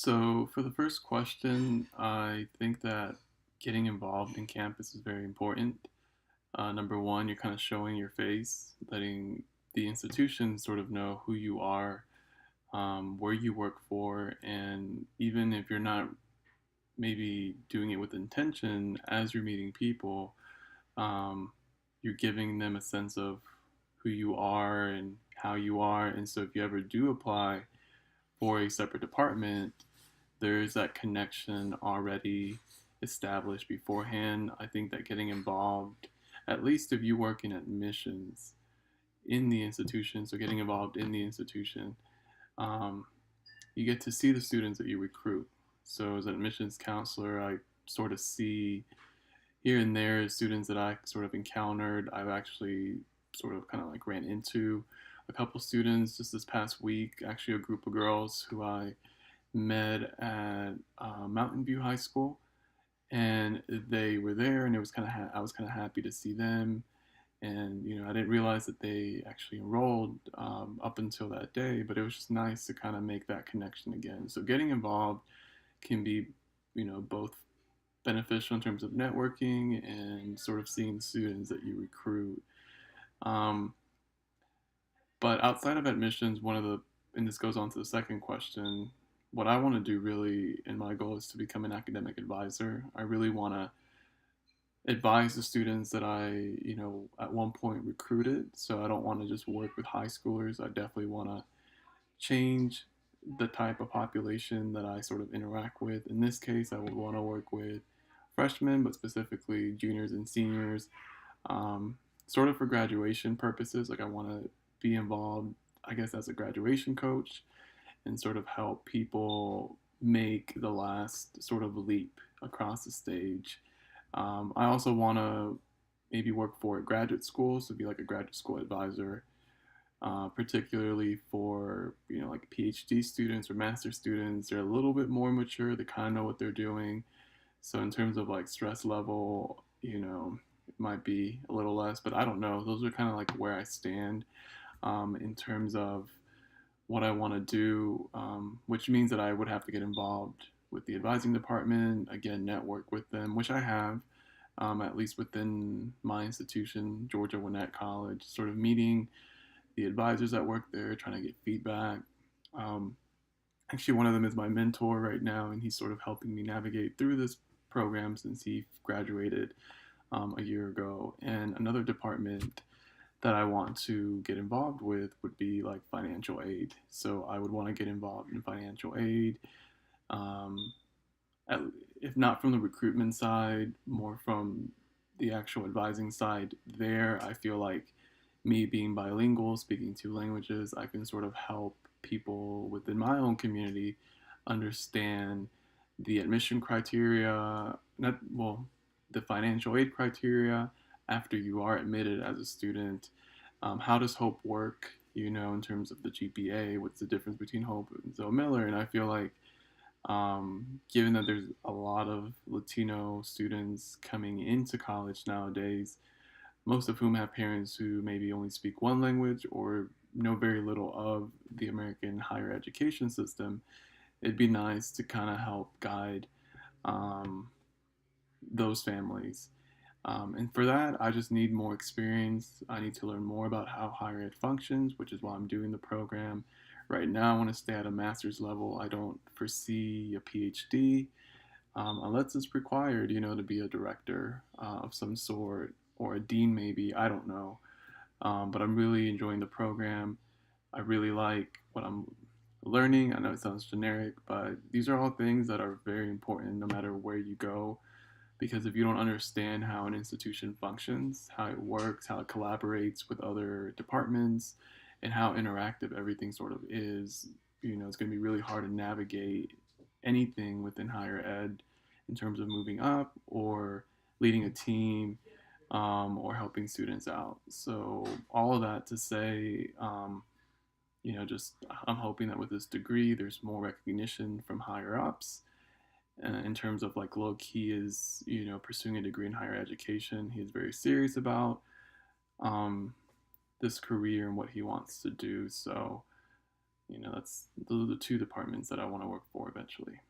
So, for the first question, I think that getting involved in campus is very important. Number one, you're kind of showing your face, letting the institution sort of know who you are, where you work for, and even if you're not maybe doing it with intention, as you're meeting people, um, you're giving them a sense of who you are and how you are. And so, if you ever do apply for a separate department, there's that connection already established beforehand. I think that getting involved, at least if you work in admissions in the institution, so getting involved in the institution, um, you get to see the students that you recruit. So as an admissions counselor, I sort of see here and there students that I sort of encountered. I've actually sort of kind of like ran into a couple students just this past week, actually a group of girls who I met at Mountain View High School, and they were there, and it was I was kind of happy to see them, and I didn't realize that they actually enrolled up until that day, but it was just nice to kind of make that connection again. So getting involved can be both beneficial in terms of networking and sort of seeing students that you recruit. Um, but outside of admissions, and this goes on to the second question, what I want to do really, and my goal is to become an academic advisor. I really want to advise the students that I at one point recruited. So I don't want to just work with high schoolers. I definitely want to change the type of population that I sort of interact with. In this case, I would want to work with freshmen, but specifically juniors and seniors, sort of for graduation purposes. Like I want to be involved, I guess, as a graduation coach and sort of help people make the last sort of leap across the stage. I also want to maybe work for a graduate school, so be like a graduate school advisor, particularly for like PhD students or master students. They're a little bit more mature. They kind of know what they're doing. So in terms of like stress level, it might be a little less, but I don't know. Those are kind of like where I stand in terms of what I want to do, which means that I would have to get involved with the advising department, again, network with them, which I have, at least within my institution, Georgia Gwinnett College, sort of meeting the advisors that work there, trying to get feedback. Um, Actually, one of them is my mentor right now, and he's sort of helping me navigate through this program since he graduated a year ago. And another department that I want to get involved with would be like financial aid. So I would want to get involved in financial aid, um, at, if not from the recruitment side, more from the actual advising side. There, I feel like me being bilingual, speaking two languages, I can sort of help people within my own community understand the admission criteria, not well, the financial aid criteria after you are admitted as a student. How does Hope work? In terms of the GPA, what's the difference between Hope and Zoe Miller? And I feel like, given that there's a lot of Latino students coming into college nowadays, most of whom have parents who maybe only speak one language or know very little of the American higher education system, it'd be nice to kind of help guide um, those families. And for that, I just need more experience. I need to learn more about how higher ed functions, which is why I'm doing the program. Right now, I want to stay at a master's level. I don't foresee a PhD unless it's required, to be a director of some sort or a dean, maybe. I don't know. But I'm really enjoying the program. I really like what I'm learning. I know it sounds generic, but these are all things that are very important no matter where you go. Because if you don't understand how an institution functions, how it works, how it collaborates with other departments, and how interactive everything sort of is, it's going to be really hard to navigate anything within higher ed in terms of moving up or leading a team, or helping students out. So all of that to say, just I'm hoping that with this degree, there's more recognition from higher ups in terms of like Low Key is pursuing a degree in higher education. He's very serious about um, this career and what he wants to do. So That's those are the two departments that I want to work for eventually.